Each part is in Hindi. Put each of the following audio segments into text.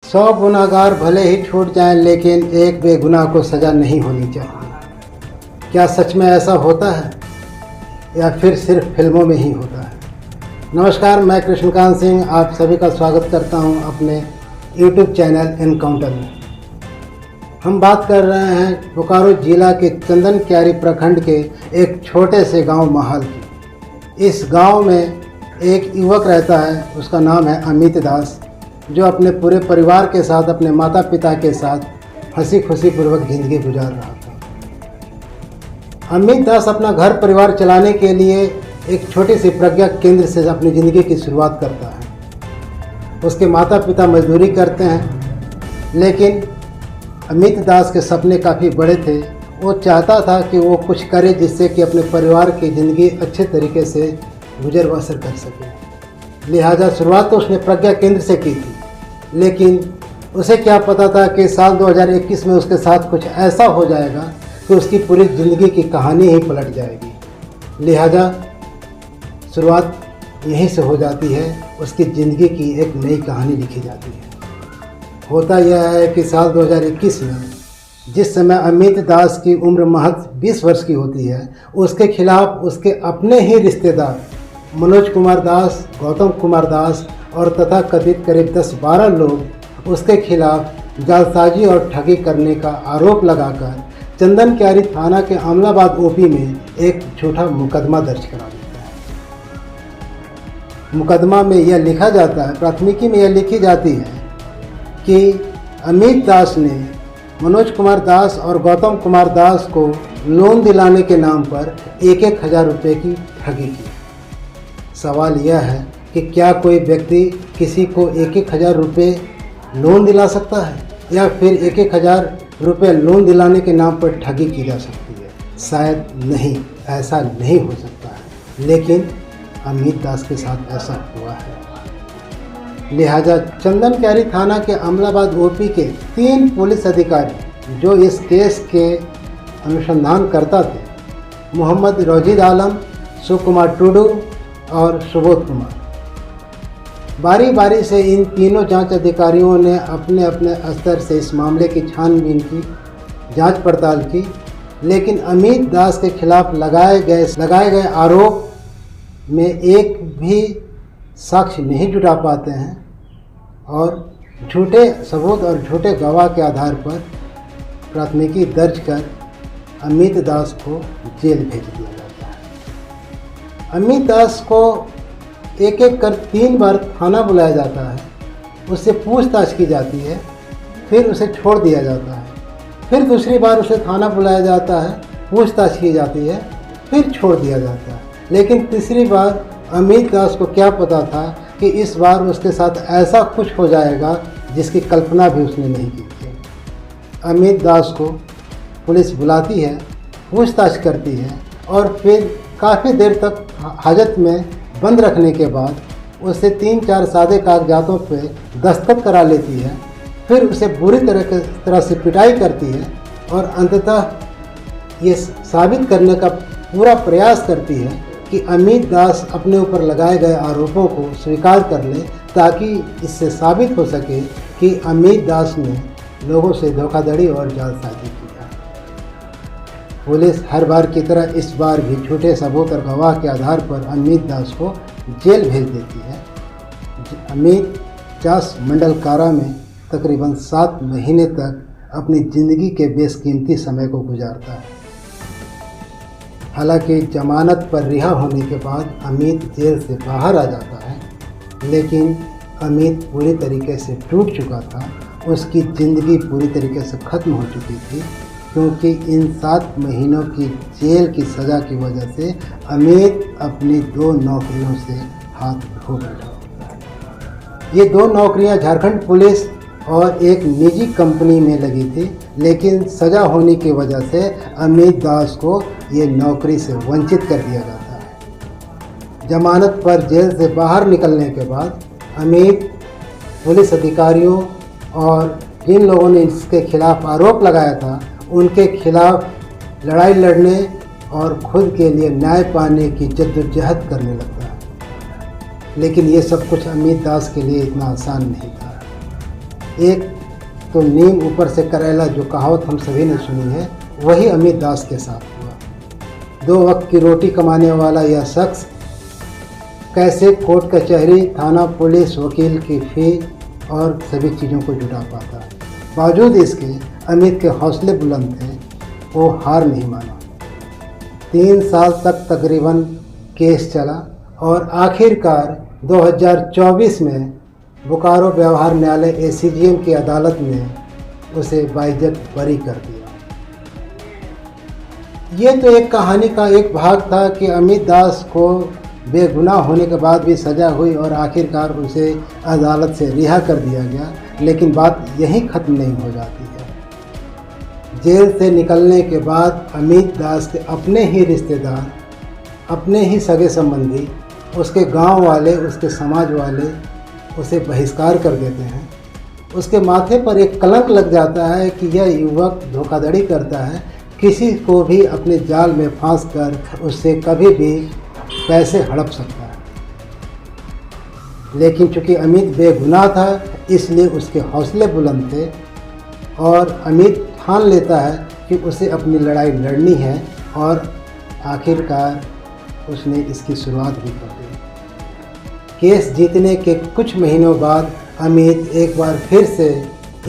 100 गुनाहगार भले ही छूट जाएं, लेकिन एक बेगुनाह को सज़ा नहीं होनी चाहिए। क्या सच में ऐसा होता है या फिर सिर्फ फिल्मों में ही होता है? नमस्कार, मैं कृष्णकांत सिंह आप सभी का स्वागत करता हूं अपने YouTube चैनल एनकाउंटर में। हम बात कर रहे हैं बोकारो जिला के चंदन क्यारी प्रखंड के एक छोटे से गांव महाल की। इस गांव में एक युवक रहता है, उसका नाम है अमित दास, जो अपने पूरे परिवार के साथ, अपने माता पिता के साथ हंसी खुशी पूर्वक ज़िंदगी गुजार रहा था। अमित दास अपना घर परिवार चलाने के लिए एक छोटी सी प्रज्ञा केंद्र से अपनी ज़िंदगी की शुरुआत करता है। उसके माता पिता मजदूरी करते हैं, लेकिन अमित दास के सपने काफ़ी बड़े थे। वो चाहता था कि वो कुछ करे जिससे कि अपने परिवार की ज़िंदगी अच्छे तरीके से गुजर बसर कर सके। लिहाजा शुरुआत तो उसने प्रज्ञा केंद्र से की थी, लेकिन उसे क्या पता था कि साल 2021 में उसके साथ कुछ ऐसा हो जाएगा कि उसकी पूरी ज़िंदगी की कहानी ही पलट जाएगी। लिहाजा शुरुआत यहीं से हो जाती है, उसकी ज़िंदगी की एक नई कहानी लिखी जाती है। होता यह है कि साल 2021 में जिस समय अमित दास की उम्र महज 20 वर्ष की होती है, उसके खिलाफ उसके अपने ही रिश्तेदार मनोज कुमार दास, गौतम कुमार दास और तथा कथित करीब 10-12 लोग उसके खिलाफ जालसाजी और ठगी करने का आरोप लगाकर चंदन क्यारी थाना के अमलाबाद ओपी में एक झूठा मुकदमा दर्ज करा देता है। मुकदमा में यह लिखा जाता है, प्राथमिकी में यह लिखी जाती है कि अमित दास ने मनोज कुमार दास और गौतम कुमार दास को लोन दिलाने के नाम पर 1-1 हज़ार रुपये की ठगी की। सवाल यह है कि क्या कोई व्यक्ति किसी को 1-1 हज़ार रुपये लोन दिला सकता है या फिर 1-1 हज़ार रुपये लोन दिलाने के नाम पर ठगी की जा सकती है? शायद नहीं, ऐसा नहीं हो सकता है, लेकिन अमित दास के साथ ऐसा हुआ है। लिहाजा चंदन क्यारी थाना के अमलाबाद ओपी के 3 पुलिस अधिकारी जो इस केस के अनुसंधान करता थे, मोहम्मद रौजीद आलम, सुकुमार टुडू और सुबोध कुमार, बारी बारी से इन तीनों जांच अधिकारियों ने अपने अपने स्तर से इस मामले की छानबीन की, जांच पड़ताल की, लेकिन अमित दास के खिलाफ लगाए गए आरोप में एक भी साक्ष्य नहीं जुटा पाते हैं और झूठे सबूत और झूठे गवाह के आधार पर प्राथमिकी दर्ज कर अमित दास को जेल भेज दिया जाता है। अमित दास को एक एक कर 3 बार थाना बुलाया जाता है, उससे पूछताछ की जाती है, फिर उसे छोड़ दिया जाता है। फिर दूसरी बार उसे थाना बुलाया जाता है, पूछताछ की जाती है, फिर छोड़ दिया जाता है। लेकिन तीसरी बार अमित दास को क्या पता था कि इस बार उसके साथ ऐसा कुछ हो जाएगा जिसकी कल्पना भी उसने नहीं की थी। अमित दास को पुलिस बुलाती है, पूछताछ करती है और फिर काफ़ी देर तक हाजत में बंद रखने के बाद उससे 3-4 सादे कागजातों पे दस्तखत करा लेती है। फिर उसे बुरी तरह से पिटाई करती है और अंततः ये साबित करने का पूरा प्रयास करती है कि अमित दास अपने ऊपर लगाए गए आरोपों को स्वीकार कर ले, ताकि इससे साबित हो सके कि अमित दास ने लोगों से धोखाधड़ी और जालसाजी किया। पुलिस हर बार की तरह इस बार भी झूठे सबूत और गवाह के आधार पर अमित दास को जेल भेज देती है। अमित चास मंडल कारा में तकरीबन 7 महीने तक अपनी ज़िंदगी के बेशकीमती समय को गुजारता है। हालांकि जमानत पर रिहा होने के बाद अमित जेल से बाहर आ जाता है, लेकिन अमित पूरी तरीके से टूट चुका था। उसकी ज़िंदगी पूरी तरीके से ख़त्म हो चुकी थी, क्योंकि इन 7 महीनों की जेल की सज़ा की वजह से अमित अपनी 2 नौकरियों से हाथ धो बैठा। ये 2 नौकरियां झारखंड पुलिस और एक निजी कंपनी में लगी थी, लेकिन सज़ा होने की वजह से अमित दास को ये नौकरी से वंचित कर दिया जाता है। जमानत पर जेल से बाहर निकलने के बाद अमित पुलिस अधिकारियों और जिन लोगों ने इसके खिलाफ आरोप लगाया था, उनके खिलाफ लड़ाई लड़ने और खुद के लिए न्याय पाने की जद्दोजहद करने लगता है। लेकिन ये सब कुछ अमित दास के लिए इतना आसान नहीं था। एक तो नीम ऊपर से करेला, जो कहावत हम सभी ने सुनी है, वही अमित दास के साथ हुआ। 2 वक्त की रोटी कमाने वाला यह शख्स कैसे कोर्ट कचहरी, थाना, पुलिस, वकील की फी और सभी चीज़ों को जुटा पाता। बावजूद इसके अमित के हौसले बुलंद थे, वो हार नहीं माना। 3 साल तक तकरीबन केस चला और आखिरकार 2024 में बोकारो व्यवहार न्यायालय एसीजीएम की अदालत ने उसे बाइज्जत बरी कर दिया। ये तो एक कहानी का एक भाग था कि अमित दास को बेगुनाह होने के बाद भी सज़ा हुई और आखिरकार उसे अदालत से रिहा कर दिया गया। लेकिन बात यहीं ख़त्म नहीं हो जाती है। जेल से निकलने के बाद अमित दास के अपने ही रिश्तेदार, अपने ही सगे संबंधी, उसके गांव वाले, उसके समाज वाले उसे बहिष्कार कर देते हैं। उसके माथे पर एक कलंक लग जाता है कि यह युवक धोखाधड़ी करता है, किसी को भी अपने जाल में फांस कर उससे कभी भी पैसे हड़प सकता है। लेकिन चूंकि अमित बेगुनाह था, इसलिए उसके हौसले बुलंद थे और अमित ठान लेता है कि उसे अपनी लड़ाई लड़नी है और आखिरकार उसने इसकी शुरुआत भी कर दी। केस जीतने के कुछ महीनों बाद अमित एक बार फिर से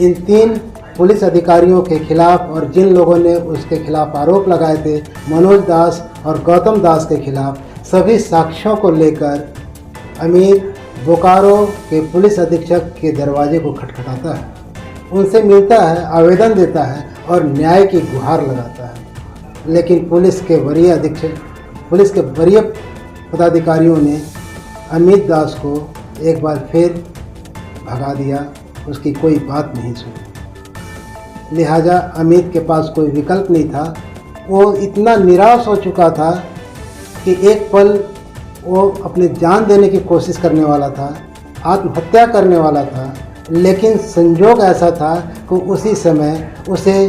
इन 3 पुलिस अधिकारियों के खिलाफ और जिन लोगों ने उसके खिलाफ आरोप लगाए थे, मनोज दास और गौतम दास के खिलाफ, सभी साक्ष्यों को लेकर अमित बोकारो के पुलिस अधीक्षक के दरवाजे को खटखटाता है, उनसे मिलता है, आवेदन देता है और न्याय की गुहार लगाता है। लेकिन पुलिस के वरीय पदाधिकारियों ने अमित दास को एक बार फिर भगा दिया, उसकी कोई बात नहीं सुनी। लिहाजा अमित के पास कोई विकल्प नहीं था। वो इतना निराश हो चुका था कि एक पल वो अपने जान देने की कोशिश करने वाला था, आत्महत्या करने वाला था। लेकिन संजोग ऐसा था कि उसी समय उसे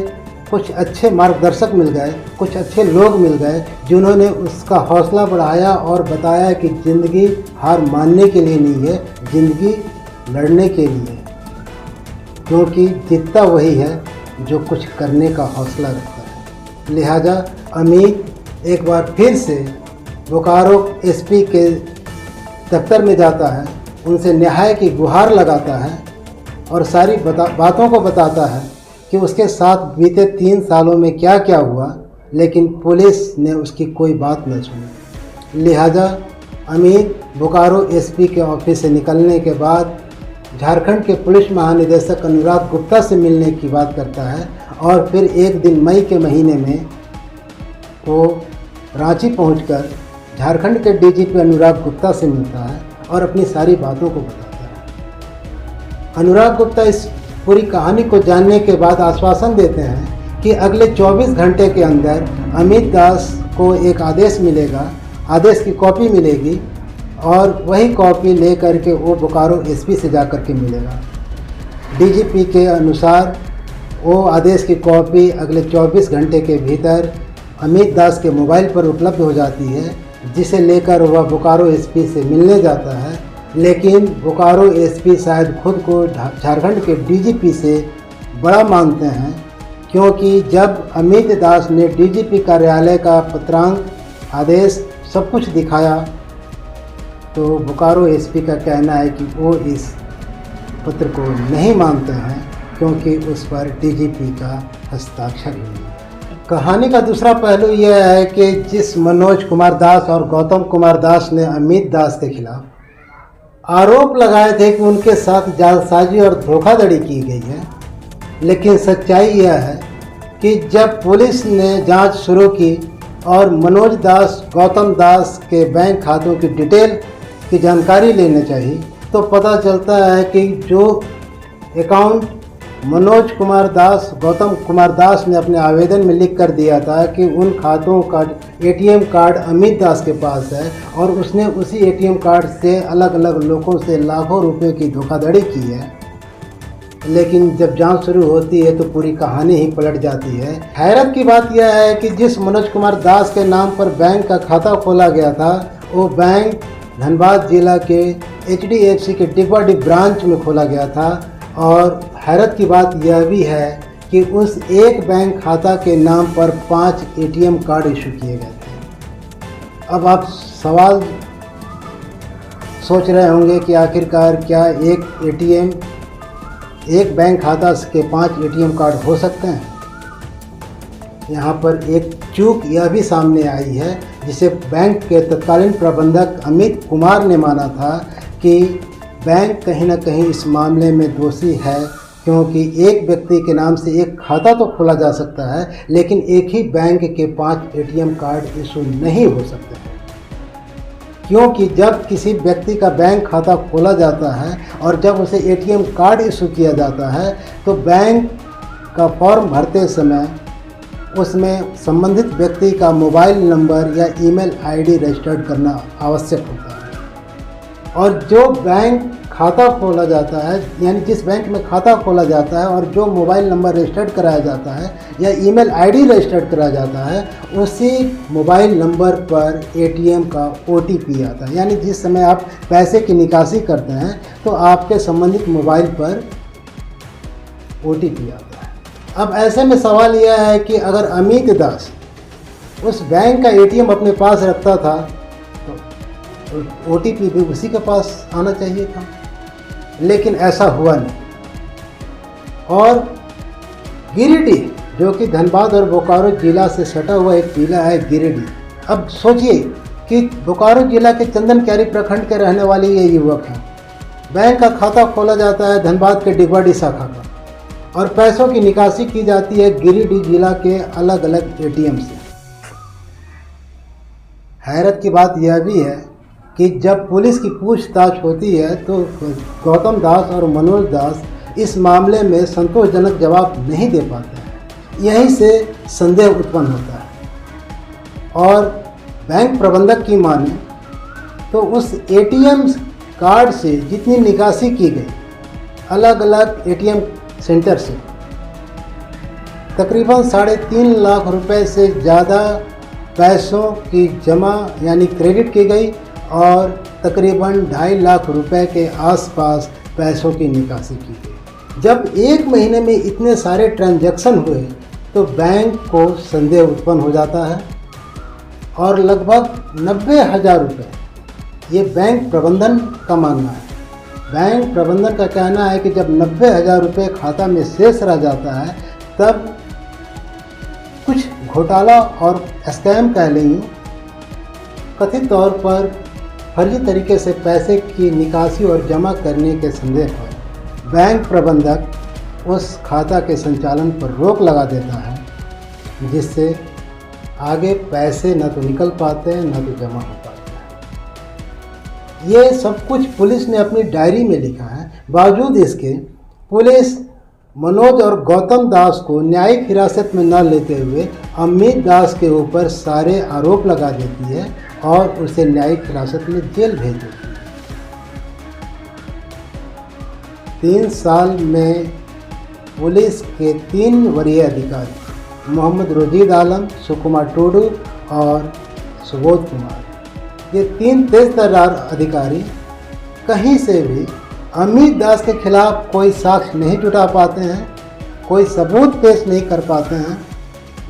कुछ अच्छे मार्गदर्शक मिल गए, कुछ अच्छे लोग मिल गए, जिन्होंने उसका हौसला बढ़ाया और बताया कि ज़िंदगी हार मानने के लिए नहीं है, ज़िंदगी लड़ने के लिए, क्योंकि जीतता वही है जो कुछ करने का हौसला रखता है। लिहाजा अमित एक बार फिर से बोकारो एसपी के दफ्तर में जाता है, उनसे न्याय की गुहार लगाता है और सारी बातों को बताता है कि उसके साथ बीते 3 सालों में क्या क्या हुआ। लेकिन पुलिस ने उसकी कोई बात न सुनी। लिहाजा अमित बोकारो एसपी के ऑफिस से निकलने के बाद झारखंड के पुलिस महानिदेशक अनुराग गुप्ता से मिलने की बात करता है और फिर एक दिन मई के महीने में वो रांची पहुंचकर झारखंड के डीजीपी अनुराग गुप्ता से मिलता है और अपनी सारी बातों को बताता है। अनुराग गुप्ता इस पूरी कहानी को जानने के बाद आश्वासन देते हैं कि अगले 24 घंटे के अंदर अमित दास को एक आदेश मिलेगा, आदेश की कॉपी मिलेगी और वही कॉपी ले करके वो बोकारो एसपी से जा कर के मिलेगा। डीजीपी के अनुसार वो आदेश की कॉपी अगले 24 घंटे के भीतर अमित दास के मोबाइल पर उपलब्ध हो जाती है, जिसे लेकर वह बोकारो एसपी से मिलने जाता है। लेकिन बोकारो एसपी शायद खुद को झारखंड के डीजीपी से बड़ा मानते हैं, क्योंकि जब अमित दास ने डीजीपी कार्यालय का पत्रांक, आदेश सब कुछ दिखाया तो बोकारो एसपी का कहना है कि वो इस पत्र को नहीं मानते हैं, क्योंकि उस पर डीजीपी का हस्ताक्षर नहीं है। कहानी का दूसरा पहलू यह है कि जिस मनोज कुमार दास और गौतम कुमार दास ने अमित दास के खिलाफ आरोप लगाए थे कि उनके साथ जालसाजी और धोखाधड़ी की गई है, लेकिन सच्चाई यह है कि जब पुलिस ने जांच शुरू की और मनोज दास, गौतम दास के बैंक खातों की डिटेल की जानकारी लेना चाहिए, तो पता चलता है कि जो अकाउंट मनोज कुमार दास, गौतम कुमार दास ने अपने आवेदन में लिख कर दिया था कि उन खातों का एटीएम कार्ड अमित दास के पास है और उसने उसी एटीएम कार्ड से अलग अलग लोगों से लाखों रुपए की धोखाधड़ी की है। लेकिन जब जांच शुरू होती है तो पूरी कहानी ही पलट जाती है। हैरत की बात यह है कि जिस मनोज कुमार दास के नाम पर बैंक का खाता खोला गया था, वो बैंक धनबाद जिला के HDFC के डिगवाडी ब्रांच में खोला गया था। और हैरत की बात यह भी है कि उस एक बैंक खाता के नाम पर 5 एटीएम कार्ड इशू किए गए थे। अब आप सवाल सोच रहे होंगे कि आखिरकार क्या एक बैंक खाता के 5 एटीएम कार्ड हो सकते हैं। यहाँ पर एक चूक यह भी सामने आई है, जिसे बैंक के तत्कालीन प्रबंधक अमित कुमार ने माना था कि बैंक कहीं न कहीं इस मामले में दोषी है, क्योंकि एक व्यक्ति के नाम से एक खाता तो खोला जा सकता है, लेकिन एक ही बैंक के 5 एटीएम कार्ड इशू नहीं हो सकते हैं। क्योंकि जब किसी व्यक्ति का बैंक खाता खोला जाता है और जब उसे एटीएम कार्ड इशू किया जाता है, तो बैंक का फॉर्म भरते समय उसमें संबंधित व्यक्ति का मोबाइल नंबर या ईमेल आईडी रजिस्टर्ड करना आवश्यक होता है। और जो बैंक खाता खोला जाता है, यानी जिस बैंक में खाता खोला जाता है और जो मोबाइल नंबर रजिस्टर्ड कराया जाता है या ईमेल आईडी रजिस्टर्ड कराया जाता है, उसी मोबाइल नंबर पर एटीएम का ओटीपी आता है। यानी जिस समय आप पैसे की निकासी करते हैं तो आपके संबंधित मोबाइल पर ओटीपी आता है। अब ऐसे में सवाल यह है कि अगर अमित दास उस बैंक का एटीएम अपने पास रखता था तो ओटीपी भी उसी के पास आना चाहिए था, लेकिन ऐसा हुआ नहीं। और गिरिडीह, जो कि धनबाद और बोकारो जिला से सटा हुआ एक जिला है गिरिडीह। अब सोचिए कि बोकारो जिला के चंदनक्यारी प्रखंड के रहने वाले ये युवक हैं। बैंक का खाता खोला जाता है धनबाद के डिगवाड़ी शाखा का, और पैसों की निकासी की जाती है गिरिडीह जिला के अलग अलग एटीएम से। हैरत की बात यह भी है कि जब पुलिस की पूछताछ होती है तो गौतम दास और मनोज दास इस मामले में संतोषजनक जवाब नहीं दे पाते हैं। यहीं से संदेह उत्पन्न होता है। और बैंक प्रबंधक की माने तो उस एटीएम कार्ड से जितनी निकासी की गई अलग अलग एटीएम सेंटर से, तकरीबन 3.5 लाख रुपए से ज़्यादा पैसों की जमा यानी क्रेडिट की गई और तकरीबन 2.5 लाख रुपए के आसपास पैसों की निकासी की गई। जब एक महीने में इतने सारे ट्रांजैक्शन हुए तो बैंक को संदेह उत्पन्न हो जाता है और लगभग 90,000 रुपये ये बैंक प्रबंधन का मानना है। बैंक प्रबंधन का कहना है कि जब 90,000 रुपये खाता में शेष रह जाता है तब कुछ घोटाला और स्कैम कह लें, कथित तौर पर फर्जी तरीके से पैसे की निकासी और जमा करने के संदेह पर बैंक प्रबंधक उस खाता के संचालन पर रोक लगा देता है, जिससे आगे पैसे न तो निकल पाते हैं न तो जमा हो पाते हैं। ये सब कुछ पुलिस ने अपनी डायरी में लिखा है। बावजूद इसके पुलिस मनोज और गौतम दास को न्यायिक हिरासत में न लेते हुए अमित दास के ऊपर सारे आरोप लगा देती है और उसे न्यायिक हिरासत में जेल भेज देती है। 3 साल में पुलिस के 3 वरीय अधिकारी मोहम्मद रोजीद आलम, सुकुमार टोडू और सुबोध कुमार, ये 3 तेजतर्रार अधिकारी कहीं से भी अमित दास के खिलाफ कोई साक्ष्य नहीं जुटा पाते हैं, कोई सबूत पेश नहीं कर पाते हैं।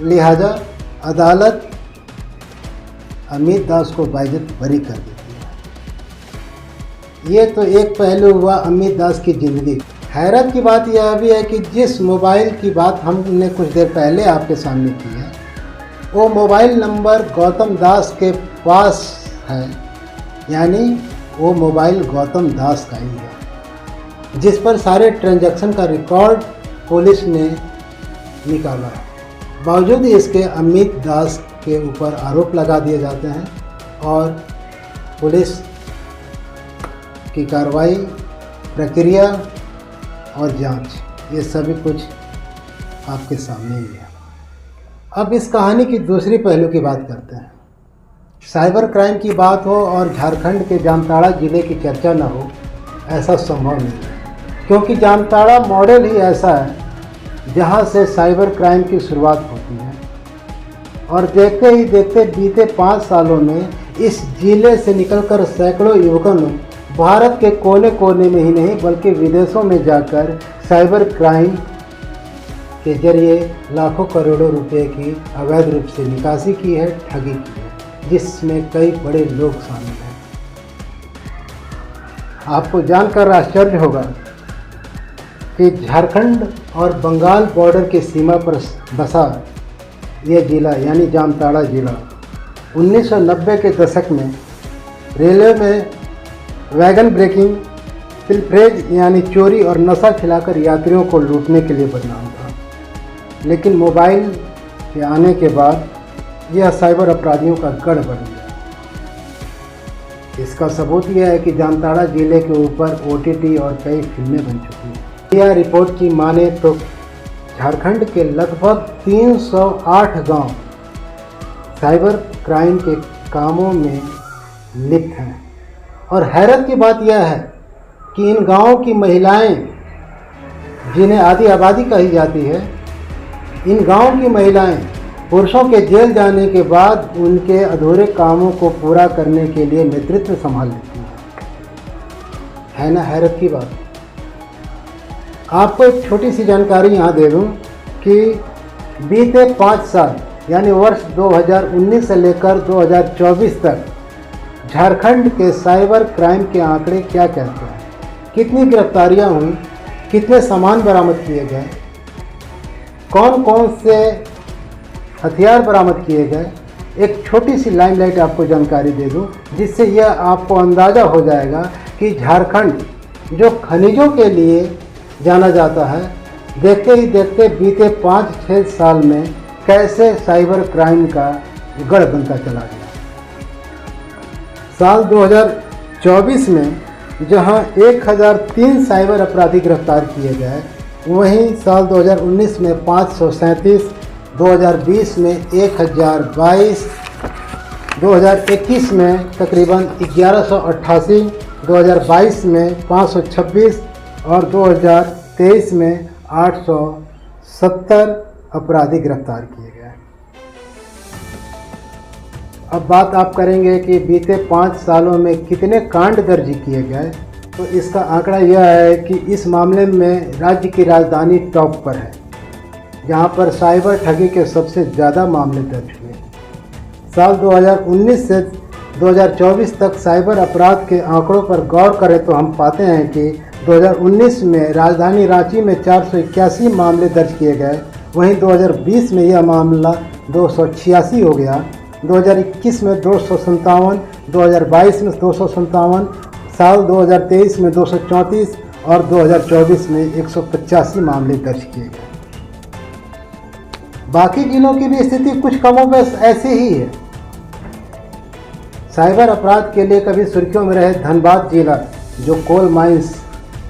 लिहाजा अदालत अमित दास को बाइज्जत बरी कर देती है। ये तो एक पहलू हुआ अमित दास की ज़िंदगी। हैरत की बात यह भी है कि जिस मोबाइल की बात हमने कुछ देर पहले आपके सामने की है, वो मोबाइल नंबर गौतम दास के पास है, यानी वो मोबाइल गौतम दास का ही है, जिस पर सारे ट्रांजैक्शन का रिकॉर्ड पुलिस ने निकाला है। बावजूद इसके अमित दास के ऊपर आरोप लगा दिए जाते हैं और पुलिस की कार्रवाई, प्रक्रिया और जांच ये सभी कुछ आपके सामने ही है। अब इस कहानी की दूसरी पहलू की बात करते हैं। साइबर क्राइम की बात हो और झारखंड के जामताड़ा ज़िले की चर्चा न हो, ऐसा संभव नहीं है, क्योंकि जामताड़ा मॉडल ही ऐसा है जहां से साइबर क्राइम की शुरुआत होती है। और देखते ही देखते बीते 5 सालों में इस जिले से निकलकर सैकड़ों युवकों ने भारत के कोने कोने में ही नहीं बल्कि विदेशों में जाकर साइबर क्राइम के जरिए लाखों करोड़ों रुपए की अवैध रूप से निकासी की है, ठगी की है, जिसमें कई बड़े लोग शामिल हैं। आपको जानकर आश्चर्य होगा कि झारखंड और बंगाल बॉर्डर की सीमा पर बसा यह जिला यानी जामताड़ा जिला 1990 के दशक में रेलवे में वैगन ब्रेकिंग, पिलफरेज यानी चोरी और नशा खिलाकर यात्रियों को लूटने के लिए बदनाम था। लेकिन मोबाइल के आने के बाद यह साइबर अपराधियों का गढ़ बन गया। इसका सबूत यह है कि जामताड़ा जिले के ऊपर OTT और कई फिल्में बन चुकी हैं। यह रिपोर्ट की माने तो झारखंड के लगभग 308 गांव साइबर क्राइम के कामों में लिप्त हैं। और हैरत की बात यह है कि इन गांवों की महिलाएं, जिन्हें आधी आबादी कही जाती है, इन गांवों की महिलाएं पुरुषों के जेल जाने के बाद उनके अधूरे कामों को पूरा करने के लिए नेतृत्व संभाल लेती है ना हैरत की बात। आपको एक छोटी सी जानकारी यहाँ दे दूँ कि बीते 5 साल यानी वर्ष 2019 से लेकर 2024 तक झारखंड के साइबर क्राइम के आंकड़े क्या कहते हैं, कितनी गिरफ्तारियां हुई, कितने सामान बरामद किए गए, कौन कौन से हथियार बरामद किए गए। एक छोटी सी लाइमलाइट आपको जानकारी दे दूं, जिससे यह आपको अंदाज़ा हो जाएगा कि झारखंड जो खनिजों के लिए जाना जाता है, देखते ही देखते बीते 5-6 साल में कैसे साइबर क्राइम का गढ़ बनता चला गया। साल 2024 में जहां 1003 साइबर अपराधी गिरफ्तार किए गए, वहीं साल 2019 में 537, 2020 में 1022, 2021 में तकरीबन 1188, 2022 में 526 और 2023 में 870 अपराधी गिरफ्तार किए गए। अब बात आप करेंगे कि बीते 5 सालों में कितने कांड दर्ज किए गए, तो इसका आंकड़ा यह है कि इस मामले में राज्य की राजधानी टॉप पर है, जहां पर साइबर ठगी के सबसे ज़्यादा मामले दर्ज हुए। साल 2019 से 2024 तक साइबर अपराध के आंकड़ों पर गौर करें तो हम पाते हैं कि 2019 में राजधानी रांची में 481 मामले दर्ज किए गए, वहीं 2020 में यह मामला 286 हो गया, 2021 में 257, 2022 में 257, साल 2023 में 234 और 2024 में 185 मामले दर्ज किए गए। बाकी जिलों की भी स्थिति कुछ कमोबेश ऐसी ही है। साइबर अपराध के लिए कभी सुर्खियों में रहे धनबाद जिला, जो कोल माइंस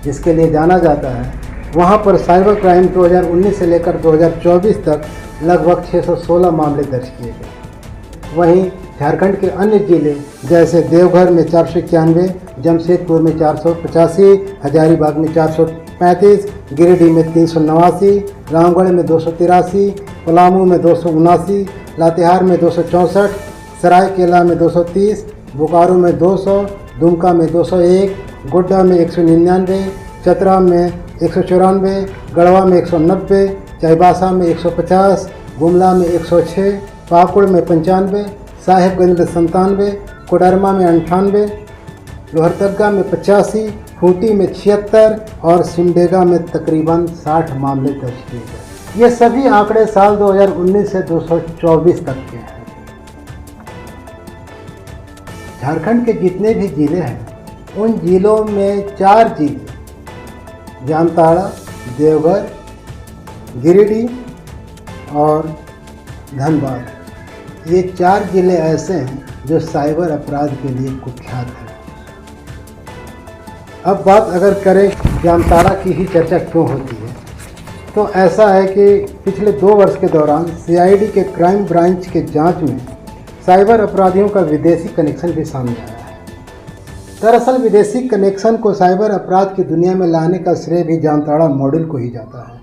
जिसके लिए जाना जाता है, वहां पर साइबर क्राइम 2019 से लेकर 2024 तक लगभग 616 मामले दर्ज किए गए। वहीं झारखंड के अन्य जिले जैसे देवघर में 491, जमशेदपुर में 485, हजारीबाग में 435, गिरिडीह में 389, रामगढ़ में 283, पलामू में 279, लातेहार में 264, सरायकेला में 230, बोकारो में 200, दुमका में 201, गोड्डा में 199, चतरा में 194, गढ़वा में 190, चाईबासा में 150, गुमला में 106, पाकुड़ में 95, साहेबगंज में 97, कोडरमा में 98, लोहरदगा में 85, खूंटी में 76 और सिमडेगा में तकरीबन 60 मामले दर्ज किए गए। ये सभी आंकड़े साल 2019 से 2024 तक के हैं। झारखंड के जितने भी जिले हैं, उन जिलों में 4 जिले जामताड़ा, देवघर, गिरिडीह और धनबाद, ये 4 जिले ऐसे हैं जो साइबर अपराध के लिए कुख्यात हैं। अब बात अगर करें जामताड़ा की ही चर्चा क्यों होती है, तो ऐसा है कि पिछले 2 वर्ष के दौरान CID के क्राइम ब्रांच के जांच में साइबर अपराधियों का विदेशी कनेक्शन भी सामने आया है। दरअसल विदेशी कनेक्शन को साइबर अपराध की दुनिया में लाने का श्रेय भी जामताड़ा मॉडल को ही जाता है।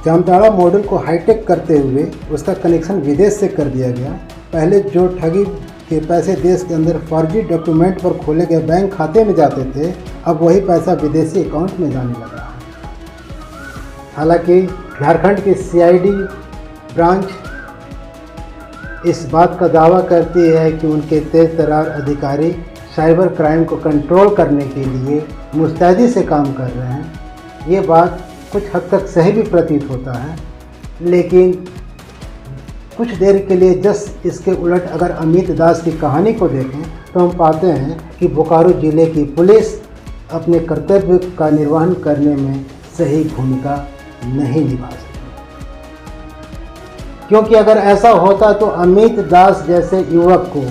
जामताड़ा मॉडल को हाईटेक करते हुए उसका कनेक्शन विदेश से कर दिया गया। पहले जो ठगी के पैसे देश के अंदर फर्जी डॉक्यूमेंट पर खोले गए बैंक खाते में जाते थे, अब वही पैसा विदेशी अकाउंट में जाने लगा है। हालांकि झारखंड की सीआईडी ब्रांच इस बात का दावा करती है कि उनके तेज तर्रार अधिकारी साइबर क्राइम को कंट्रोल करने के लिए मुस्तैदी से काम कर रहे हैं। ये बात कुछ हद तक सही भी प्रतीत होता है, लेकिन कुछ देर के लिए जस्ट इसके उलट अगर अमित दास की कहानी को देखें तो हम पाते हैं कि बोकारो जिले की पुलिस अपने कर्तव्य का निर्वहन करने में सही भूमिका नहीं निभा सकती, क्योंकि अगर ऐसा होता तो अमित दास जैसे युवक को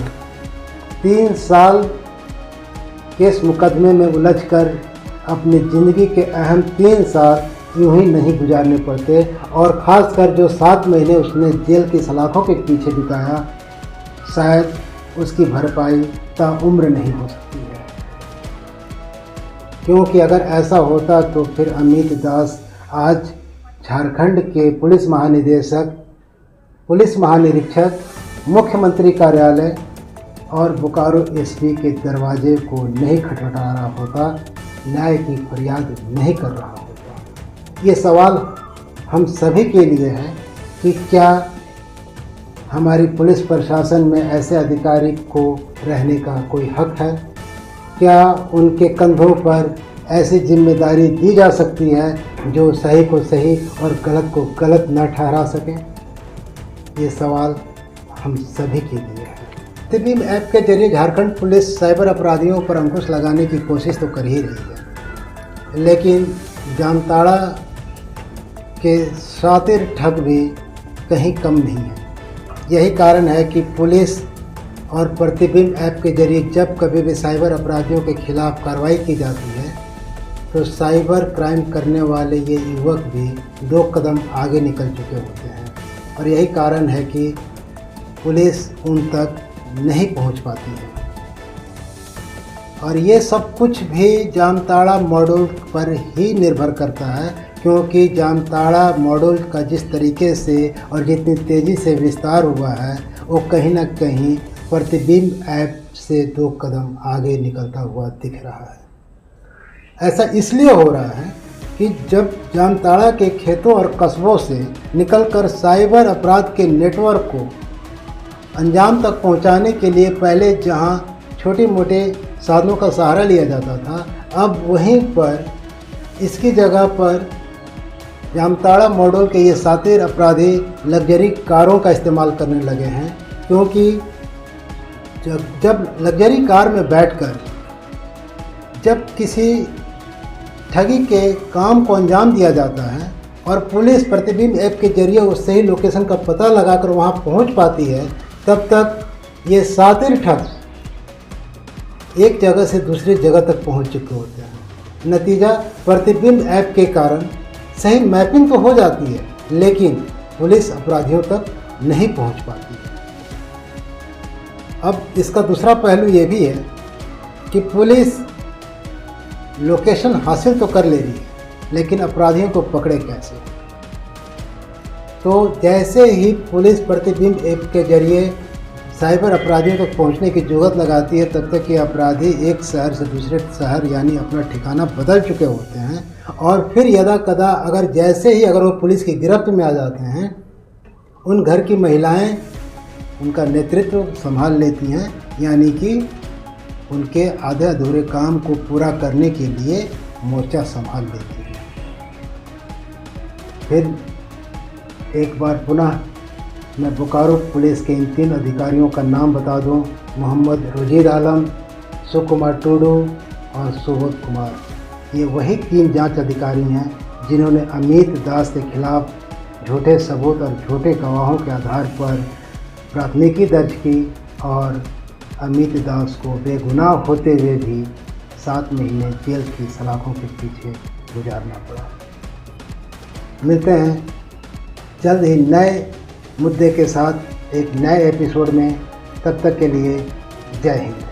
3 साल केस मुकदमे में उलझकर अपनी ज़िंदगी के अहम 3 साल यूं ही नहीं गुजारने पड़ते, और ख़ासकर जो 7 महीने उसने जेल की सलाखों के पीछे बिताया, शायद उसकी भरपाई ताउम्र नहीं हो सकती है। क्योंकि अगर ऐसा होता तो फिर अमित दास आज झारखंड के पुलिस महानिदेशक, पुलिस महानिरीक्षक, मुख्यमंत्री कार्यालय और बोकारो एसपी के दरवाजे को नहीं खटखटा रहा होता, न्याय की फरियाद नहीं कर रहा होता। ये सवाल हम सभी के लिए है कि क्या हमारी पुलिस प्रशासन में ऐसे अधिकारी को रहने का कोई हक है? क्या उनके कंधों पर ऐसी जिम्मेदारी दी जा सकती है जो सही को सही और गलत को गलत न ठहरा सके? ये सवाल हम सभी के लिए है। प्रतिबिंब ऐप के जरिए झारखंड पुलिस साइबर अपराधियों पर अंकुश लगाने की कोशिश तो कर ही रही है, लेकिन जामताड़ा के शातिर ठग भी कहीं कम नहीं है। यही कारण है कि पुलिस और प्रतिबिंब ऐप के जरिए जब कभी भी साइबर अपराधियों के खिलाफ कार्रवाई की जाती है तो साइबर क्राइम करने वाले ये युवक भी 2 कदम आगे निकल चुके होते हैं, और यही कारण है कि पुलिस उन तक नहीं पहुंच पाती है। और ये सब कुछ भी जामताड़ा मॉड्यूल पर ही निर्भर करता है, क्योंकि जामताड़ा मॉड्यूल का जिस तरीके से और जितनी तेज़ी से विस्तार हुआ है वो कहीं ना कहीं प्रतिबिंब ऐप से 2 कदम आगे निकलता हुआ दिख रहा है। ऐसा इसलिए हो रहा है कि जब जामताड़ा के खेतों और कस्बों से निकलकर साइबर अपराध के नेटवर्क को अंजाम तक पहुंचाने के लिए पहले जहां छोटे मोटे साधनों का सहारा लिया जाता था, अब वहीं पर इसकी जगह पर जामताड़ा मॉडल के ये शातिर अपराधी लग्जरी कारों का इस्तेमाल करने लगे हैं। क्योंकि जब लग्जरी कार में बैठकर जब किसी ठगी के काम को अंजाम दिया जाता है और पुलिस प्रतिबिंब ऐप के जरिए उस सही लोकेशन का पता लगाकर वहां पहुंच पाती है, तब तक ये शातिर ठग एक जगह से दूसरी जगह तक पहुंच चुके होते हैं। नतीजा प्रतिबिंब ऐप के कारण सही मैपिंग तो हो जाती है, लेकिन पुलिस अपराधियों तक नहीं पहुंच पाती है। अब इसका दूसरा पहलू ये भी है कि पुलिस लोकेशन हासिल तो कर ले रही है, लेकिन अपराधियों को पकड़े कैसे? तो जैसे ही पुलिस प्रतिबिंब ऐप के जरिए साइबर अपराधियों तक पहुंचने की जुगत लगाती है, तब तक ये अपराधी एक शहर से दूसरे शहर यानी अपना ठिकाना बदल चुके होते हैं, और फिर यदा कदा अगर वो पुलिस की गिरफ्त में आ जाते हैं, उन घर की महिलाएं उनका नेतृत्व संभाल लेती हैं, यानी कि उनके आधे अधूरे काम को पूरा करने के लिए मोर्चा संभाल लेती हैं। फिर एक बार पुनः मैं बोकारो पुलिस के इन 3 अधिकारियों का नाम बता दूं: मोहम्मद रोजीर आलम, सुकुमार टूडू और सुबोध कुमार। ये वही 3 जांच अधिकारी हैं जिन्होंने अमित दास के खिलाफ झूठे सबूत और झूठे गवाहों के आधार पर प्राथमिकी दर्ज की, और अमित दास को बेगुनाह होते हुए भी 7 महीने जेल की सलाखों के पीछे गुजारना पड़ा। मिलते हैं जल्द ही नए मुद्दे के साथ एक नए एपिसोड में। तब तक के लिए जय हिंद।